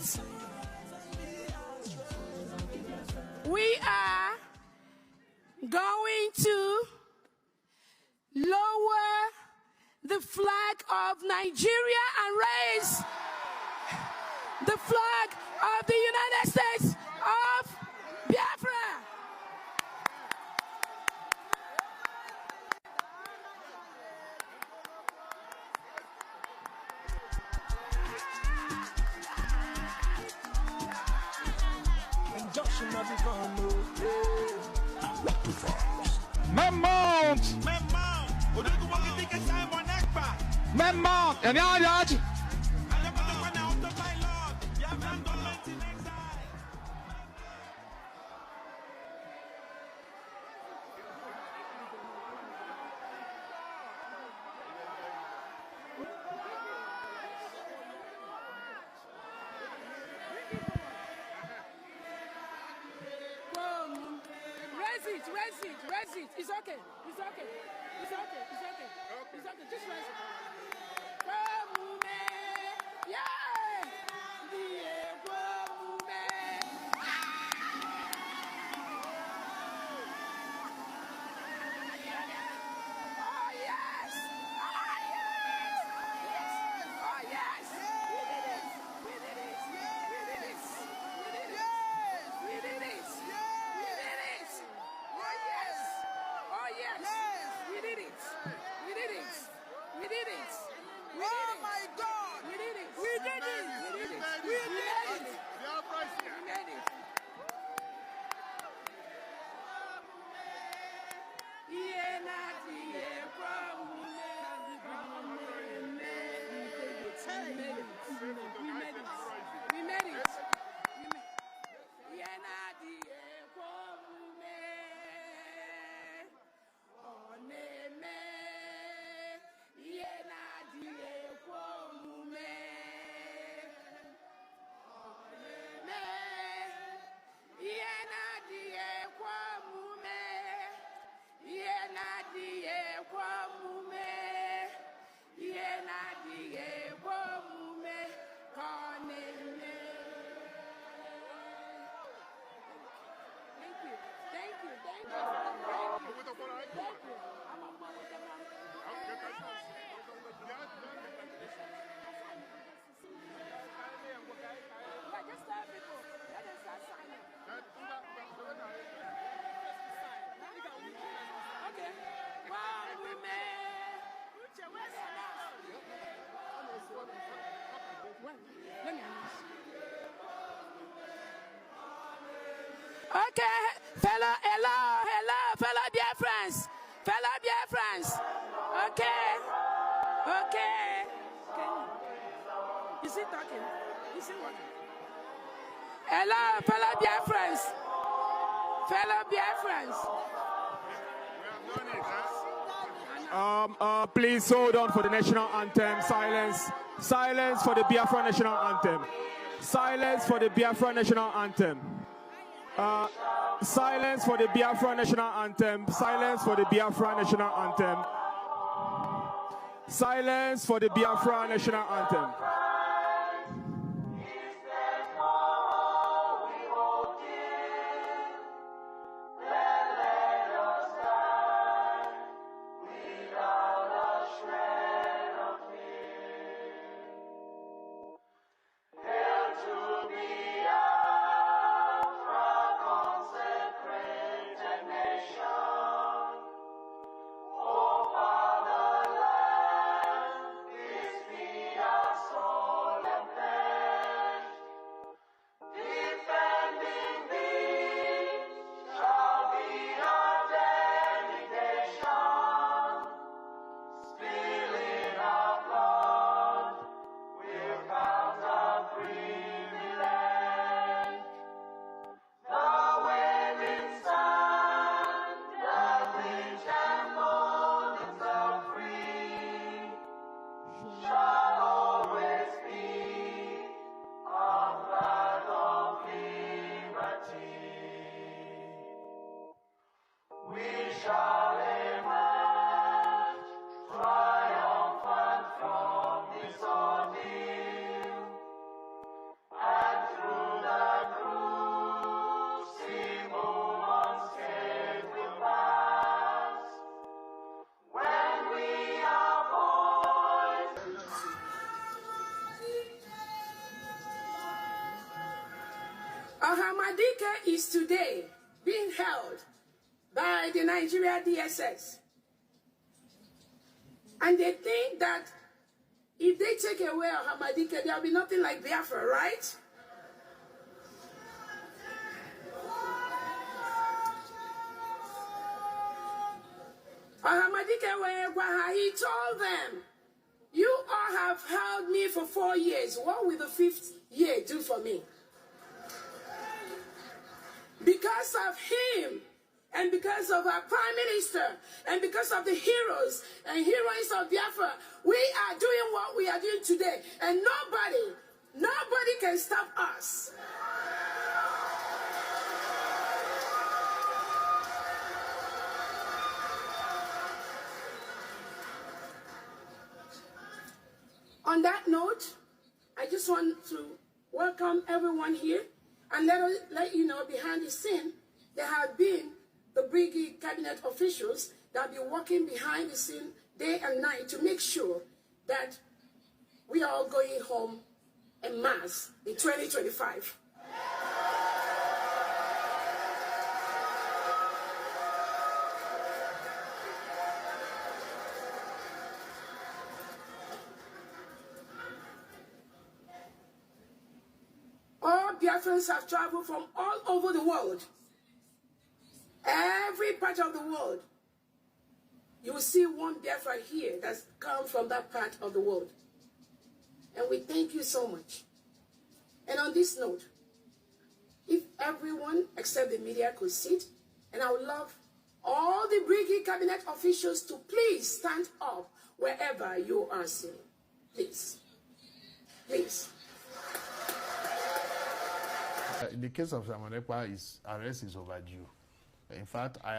tonight, we are going to lower the flag of Nigeria and raise the flag of the United States of Biafra. Même monde, et bien regarde. Raise it. It's okay. Just raise it. Okay, fellow Biafrans. Okay. Is he talking? Is he what? Hello, fellow Biafrans. Please hold on for the national anthem. Silence for the Biafra national anthem. Silence for the Biafra national anthem. Silence for the Biafra national anthem. Silence for the Biafra national anthem. Silence for the Biafra national anthem. Song. Ohamadike is today being held by the Nigeria DSS. And they think that if they take away Ohamadike, there will be nothing like Biafra, right? Ohamadike, he told them, you all have held me for 4 years. What will the 5th year do for me? Because of him, and because of our Prime Minister, and because of the heroes and heroines of Biafra, we are doing what we are doing today. And nobody can stop us. On that note, I just want to welcome everyone here and let you know behind the scene there have been the brigade cabinet officials that will be working behind the scene day and night to make sure that we are all going home en masse in 2025. All Biafrans have traveled from all over the world. Every part of the world. You will see one Biafra here that's come from that part of the world. And we thank you so much. And on this note, if everyone except the media could sit, and I would love all the brigade cabinet officials to please stand up wherever you are sitting. Please. Please. In the case of Simon Ekpa, his arrest is overdue. In fact, I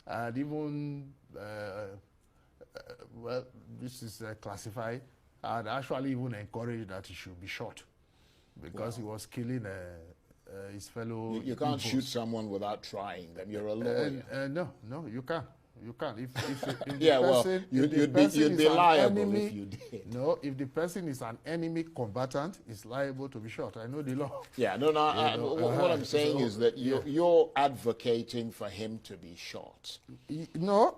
had even, well, this is classified, I had actually even encouraged that he should be shot because he was killing his fellow You can't Igbos. shoot someone without trying them. You're a lawyer. No, you can't. You can't. If the Yeah, well, person, you'd be liable if you did. No, if the person is an enemy combatant, is liable to be shot. I know the law. Yeah, no. What I'm saying is that you're advocating for him to be shot. No.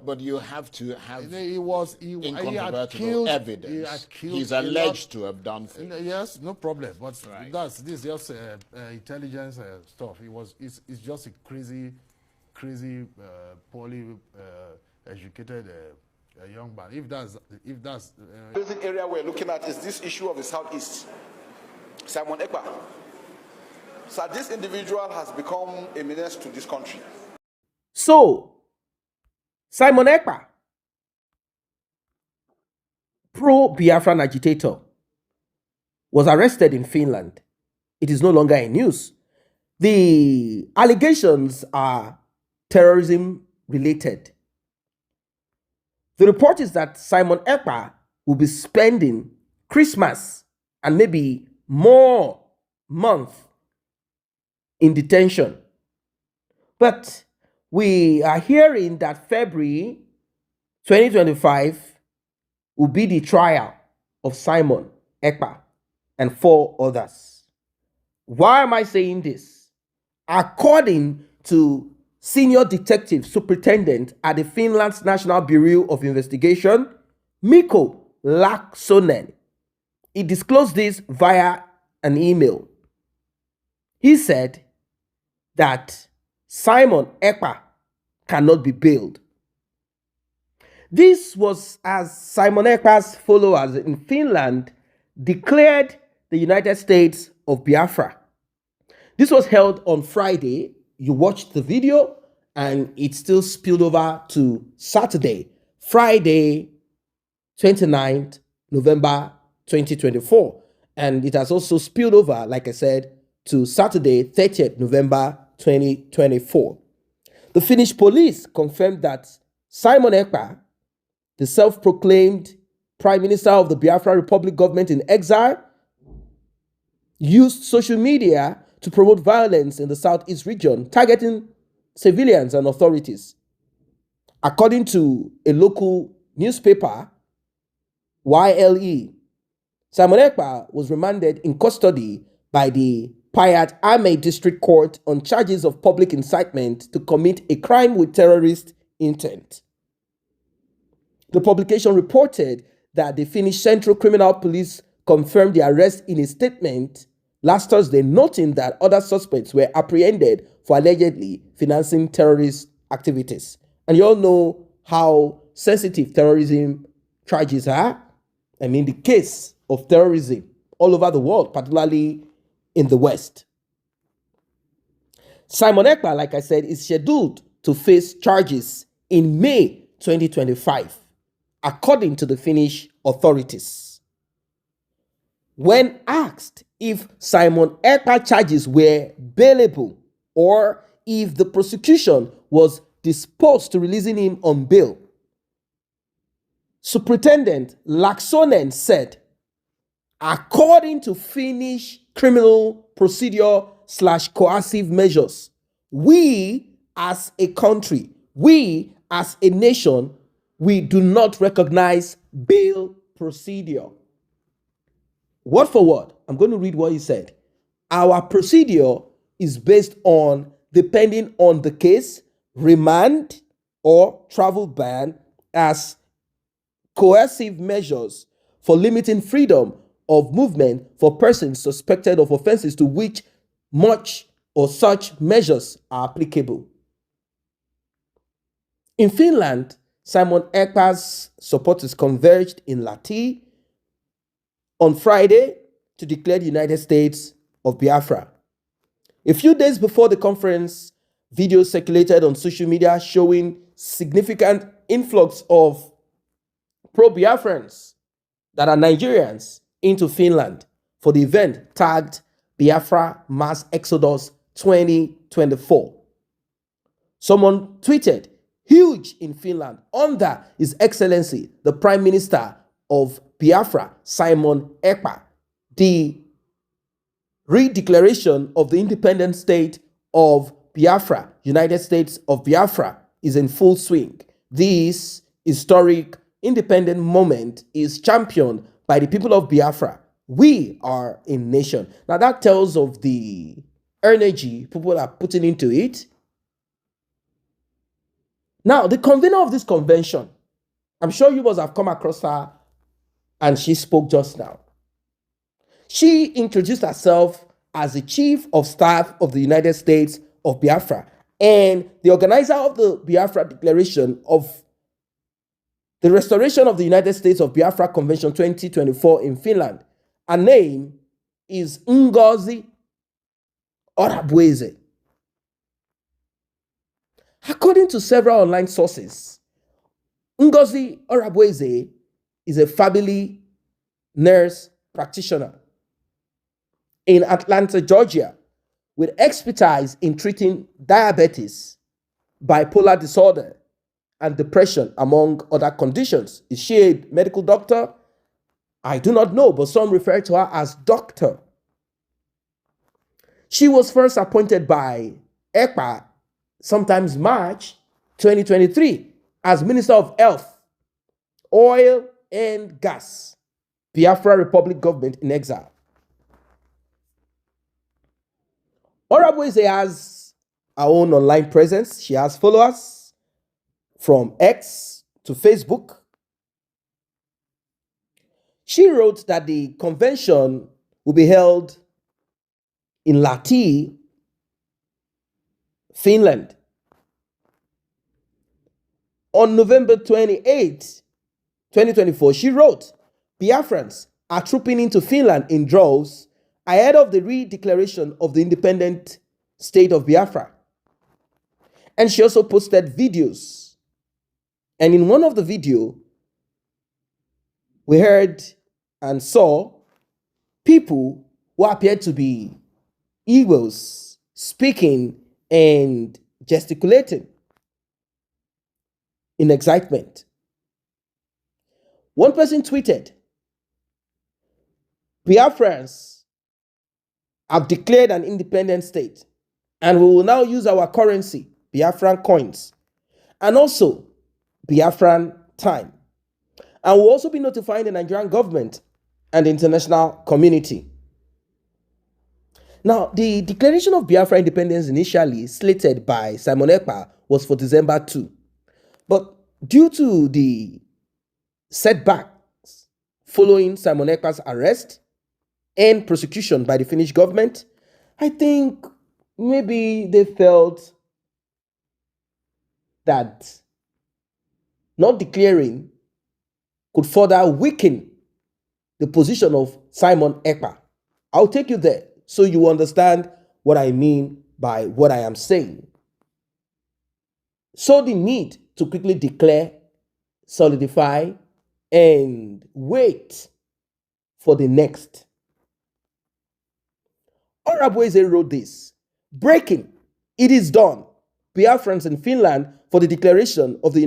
But you have to have incontrovertible evidence. He's alleged to have done things. Yes, no problem. But Right. this is just intelligence stuff. It's just a crazy, poorly educated young man. If that's The basic area we're looking at is this issue of the Southeast. Simon Ekpa. So this individual has become a menace to this country. So, Simon Ekpa, pro-Biafran agitator, was arrested in Finland. It is no longer in news. The allegations are terrorism related. The report is that Simon Ekpa will be spending Christmas and maybe more months in detention. But we are hearing that February 2025 will be the trial of Simon Ekpa and 4 others. Why am I saying this? According to Senior Detective Superintendent at the Finland's National Bureau of Investigation, Mikko Laaksonen, he disclosed this via an email. He said that Simon Ekpa cannot be bailed. This was as Simon Ekpa's followers in Finland declared the United States of Biafra. This was held on Friday. You watched the video and it still spilled over to Saturday, Friday, 29th November 2024. And it has also spilled over, like I said, to Saturday, 30th November 2024. The Finnish police confirmed that Simon Ekpa, the self-proclaimed Prime Minister of the Biafra Republic government in exile, used social media to promote violence in the Southeast region, targeting civilians and authorities. According to a local newspaper, YLE, Simon Ekpa was remanded in custody by the Payat Ahmed District Court on charges of public incitement to commit a crime with terrorist intent. The publication reported that the Finnish Central Criminal Police confirmed the arrest in a statement last Thursday, noting that other suspects were apprehended for allegedly financing terrorist activities. And you all know how sensitive terrorism charges are. I mean, the case of terrorism all over the world, particularly in the West. Simon Ekpa, like I said, is scheduled to face charges in May 2025, according to the Finnish authorities. When asked if Simon Ekpa charges were bailable or if the prosecution was disposed to releasing him on bail, Superintendent Laksonen said, according to Finnish criminal procedure / coercive measures, we as a country, we as a nation, we do not recognize bail procedure. Word for word, I'm going to read what he said. Our procedure is based on, depending on the case, remand or travel ban as coercive measures for limiting freedom of movement for persons suspected of offenses to which much or such measures are applicable. In Finland, Simon Ekpa's supporters converged in Lahti on Friday to declare the United States of Biafra. A few days before the conference, videos circulated on social media showing significant influx of pro-Biafrans that are Nigerians into Finland for the event tagged Biafra Mass Exodus 2024. Someone tweeted, huge in Finland, under His Excellency, the Prime Minister of Biafra, Simon Ekpa. The redeclaration of the independent state of Biafra, United States of Biafra, is in full swing. This historic independent moment is championed by the people of Biafra. We are a nation. Now that tells of the energy people are putting into it. Now, the convener of this convention, I'm sure you must have come across her, and she spoke just now. She introduced herself as the Chief of Staff of the United States of Biafra and the organizer of the Biafra Declaration of the Restoration of the United States of Biafra Convention 2024 in Finland. Her name is Ngozi Orabweze. According to several online sources, Ngozi Orabweze is a family nurse practitioner in Atlanta, Georgia, with expertise in treating diabetes, bipolar disorder, and depression, among other conditions. Is she a medical doctor? I do not know, but some refer to her as doctor. She was first appointed by Ekpa sometimes March 2023 as Minister of Health, Oil and Gas, Biafra Republic Government in exile. Orabweze has her own online presence. She has followers from X to Facebook. She wrote that the convention will be held in Lahti, Finland, on November 28, 2024. She wrote, Biafrans are trooping into Finland in droves ahead of the redeclaration of the independent state of Biafra. And she also posted videos. And in one of the videos, we heard and saw people who appeared to be Igbos speaking and gesticulating in excitement. One person tweeted, Biafrans have declared an independent state, and we will now use our currency, Biafran coins, and also Biafran time. And we'll also be notifying the Nigerian government and the international community. Now, the declaration of Biafra independence initially slated by Simon Ekpa was for December 2. But due to the setbacks following Simon Ekpa's arrest and prosecution by the Finnish government, I think maybe they felt that not declaring could further weaken the position of Simon Ekpa. I'll take you there so you understand what I mean by what I am saying. So the need to quickly declare, solidify, and wait for the next. Orabueze wrote this: breaking, it is done. Biafrans in Finland for the declaration of the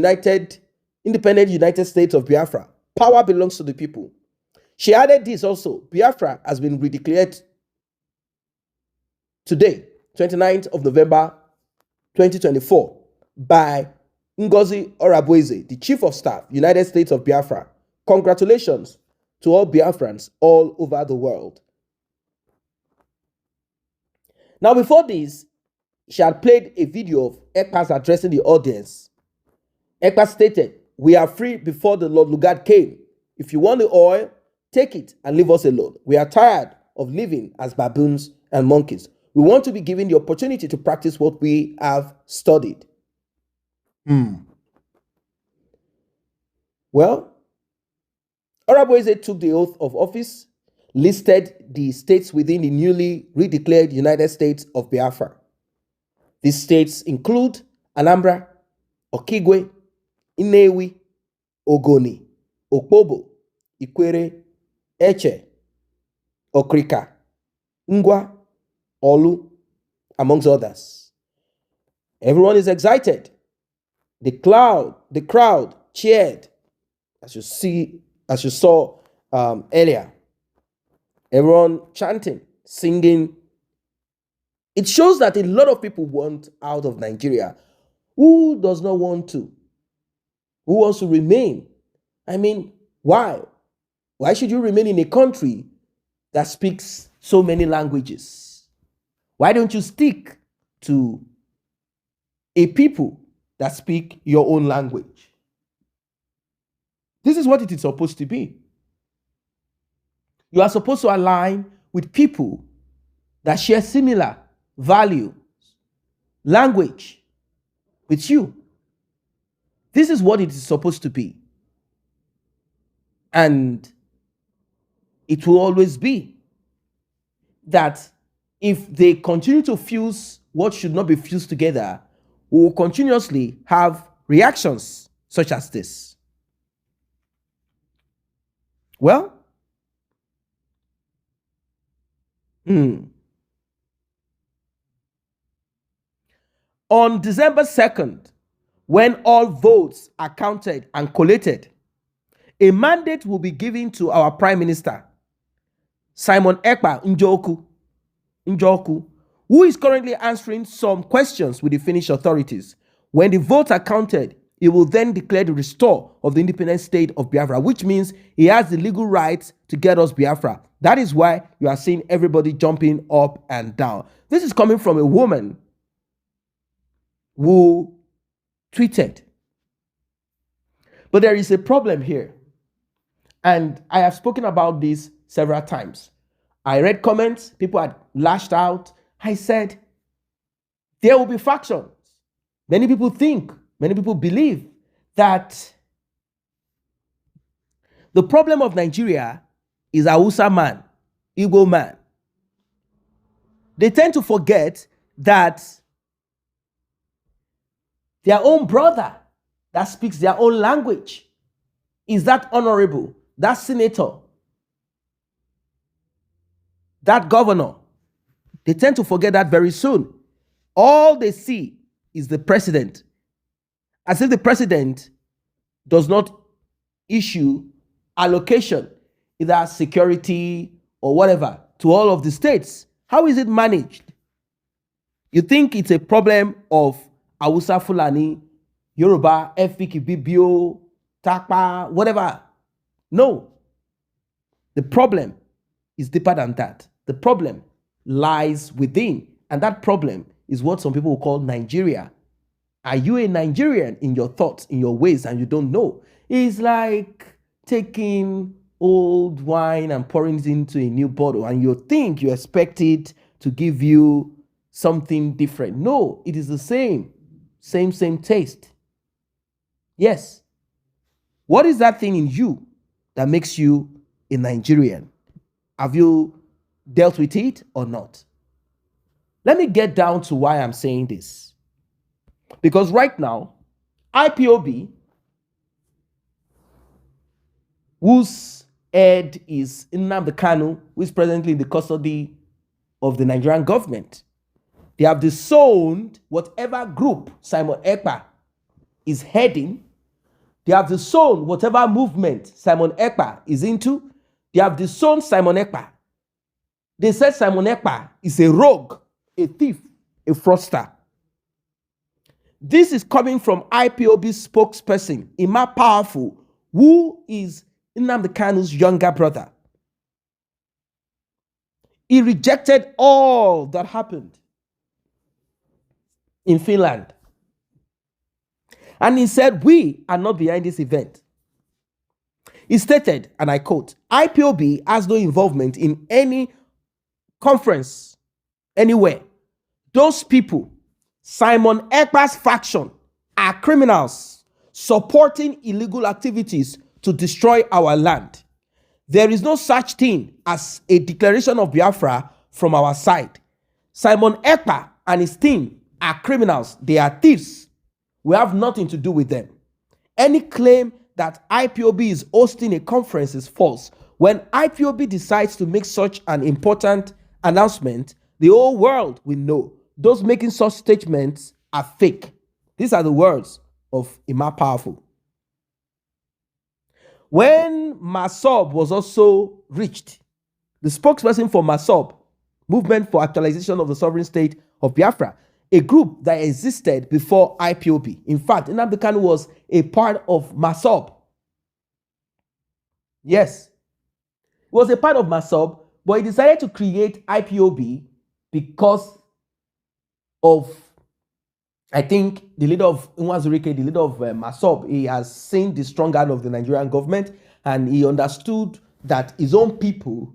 independent United States of Biafra. Power belongs to the people. She added this also: Biafra has been redeclared today, 29th of November 2024, by Ngozi Orabueze, the Chief of Staff, United States of Biafra. Congratulations to all Biafrans all over the world. Now, before this, she had played a video of Ekpa's addressing the audience. Ekpa stated, "We are free before the Lord Lugard came. If you want the oil, take it and leave us alone. We are tired of living as baboons and monkeys. We want to be given the opportunity to practice what we have studied." Well, Orabueze took the oath of office, listed the states within the newly redeclared United States of Biafra. These states include Anambra, Okigwe, Inewi, Ogoni, Okpobo, Ikwere, Eche, Okrika, Ngwa, Olu, amongst others. Everyone is excited. The crowd cheered, as you saw earlier. Everyone chanting, singing. It shows that a lot of people want out of Nigeria. Who does not want to? Who wants to remain? I mean, why? Why should you remain in a country that speaks so many languages? Why don't you stick to a people that speak your own language? This is what it is supposed to be. You are supposed to align with people that share similar values, language with you. This is what it is supposed to be. And it will always be that if they continue to fuse what should not be fused together, we will continuously have reactions such as this. Well, on December 2nd, when all votes are counted and collated, a mandate will be given to our Prime Minister, Simon Ekpa Njoku, who is currently answering some questions with the Finnish authorities. When the votes are counted, he will then declare the restore of the independent state of Biafra, which means he has the legal rights to get us Biafra. That is why you are seeing everybody jumping up and down. This is coming from a woman who tweeted. But there is a problem here. And I have spoken about this several times. I read comments, people had lashed out. I said, there will be factions. Many people believe that the problem of Nigeria is Hausa man, Igbo man. They tend to forget that their own brother that speaks their own language is that honorable, that senator, that governor. They tend to forget that very soon. All they see is the president. As if the president does not issue allocation, either security or whatever, to all of the states. How is it managed? You think it's a problem of Hausa Fulani, Yoruba, Efik, Ibibio, Takpa, whatever. No. The problem is deeper than that. The problem lies within. And that problem is what some people will call Nigeria. Are you a Nigerian in your thoughts, in your ways, and you don't know? It's like taking old wine and pouring it into a new bottle, and you think you expect it to give you something different. No, it is the same taste. Yes. What is that thing in you that makes you a Nigerian? Have you dealt with it or not? Let me get down to why I'm saying this. Because right now, IPOB, whose head is Nnamdi Kanu, who is presently in the custody of the Nigerian government, they have disowned whatever group Simon Ekpa is heading. They have disowned whatever movement Simon Ekpa is into. They have disowned Simon Ekpa. They said Simon Ekpa is a rogue, a thief, a fraudster. This is coming from IPOB spokesperson, Ima Powerful, who is Nnamdi Kanu's younger brother. He rejected all that happened in Finland. And he said, we are not behind this event. He stated, and I quote, IPOB has no involvement in any conference anywhere. Those people, Simon Ekpa's faction, are criminals supporting illegal activities to destroy our land. There is no such thing as a declaration of Biafra from our side. Simon Ekpa and his team are criminals. They are thieves. We have nothing to do with them. Any claim that IPOB is hosting a conference is false. When IPOB decides to make such an important announcement, the whole world will know. Those making such statements are fake. These are the words of Ima Powerful. When MASSOB was also reached, the spokesperson for MASSOB, Movement for Actualization of the Sovereign State of Biafra, a group that existed before IPOB. In fact, Nnamdi Kanu was a part of MASSOB. Yes, he was a part of MASSOB, but he decided to create IPOB because of, I think, the leader of Ngozi, the leader of MASSOB. He has seen the strong hand of the Nigerian government, and he understood that his own people,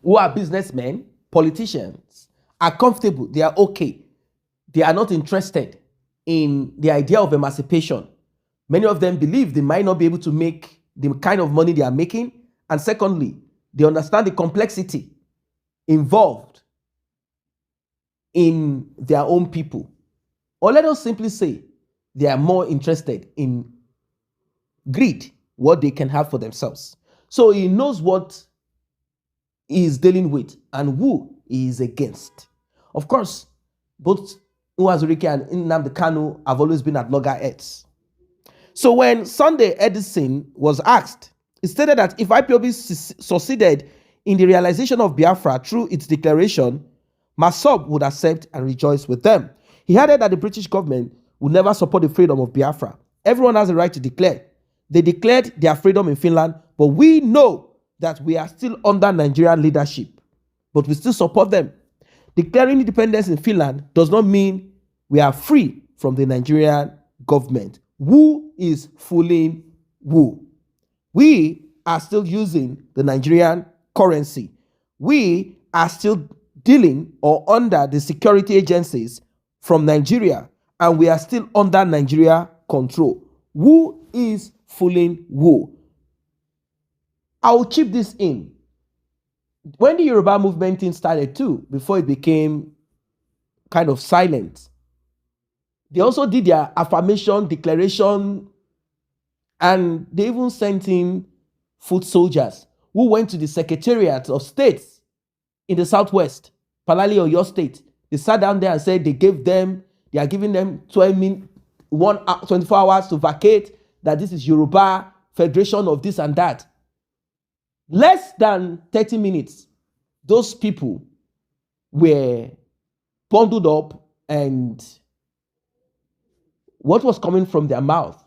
who are businessmen, politicians, are comfortable, they are okay. They are not interested in the idea of emancipation. Many of them believe they might not be able to make the kind of money they are making. And secondly, they understand the complexity involved in their own people. Or let us simply say they are more interested in greed, what they can have for themselves. So he knows what he is dealing with and who he is against. Of course, both Ngozi and Nnamdi Kanu have always been at loggerheads. So when Sunday Edison was asked, he stated that if IPOB succeeded in the realization of Biafra through its declaration, MASSOB would accept and rejoice with them. He added that the British government would never support the freedom of Biafra. Everyone has a right to declare. They declared their freedom in Finland, but we know that we are still under Nigerian leadership, but we still support them. Declaring independence in Finland does not mean we are free from the Nigerian government. Who is fooling who? We are still using the Nigerian currency. We are still dealing or under the security agencies from Nigeria, and we are still under Nigeria control. Who is fooling who? I will chip this in. When the Yoruba movement thing started too, before it became kind of silent, they also did their affirmation, declaration, and they even sent in foot soldiers who went to the Secretariat of States in the Southwest, Palali or your state. They sat down there and said they are giving them 24 hours to vacate, that this is Yoruba Federation of this and that. Less than 30 minutes, those people were bundled up, and what was coming from their mouth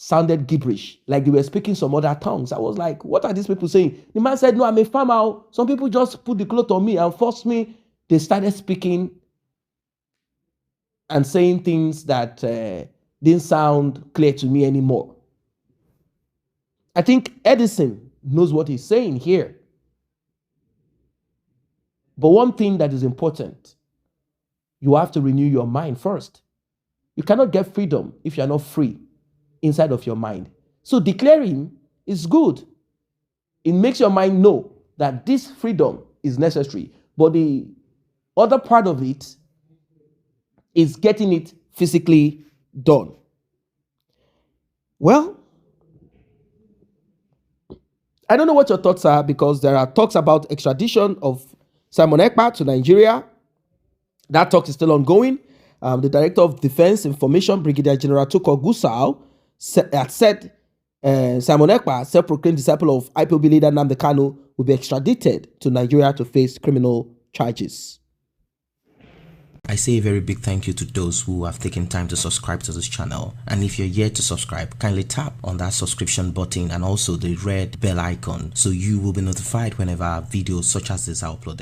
sounded gibberish, like they were speaking some other tongues. I was like, what are these people saying? The man said, no, I'm a farmer. Some people just put the cloth on me and forced me. They started speaking and saying things that didn't sound clear to me anymore. I think Edison knows what he's saying here. But one thing that is important, you have to renew your mind first. You cannot get freedom if you're not free inside of your mind. So declaring is good. It makes your mind know that this freedom is necessary. But the other part of it is getting it physically done. Well, I don't know what your thoughts are, because there are talks about extradition of Simon Ekpa to Nigeria. That talk is still ongoing. The Director of Defense Information, Brigadier General Tukur Gusau, said Simon Ekpa, self-proclaimed disciple of IPOB leader Nnamdi Kanu, will be extradited to Nigeria to face criminal charges. I say a very big thank you to those who have taken time to subscribe to this channel. And if you're yet to subscribe, kindly tap on that subscription button and also the red bell icon so you will be notified whenever videos such as this are uploaded.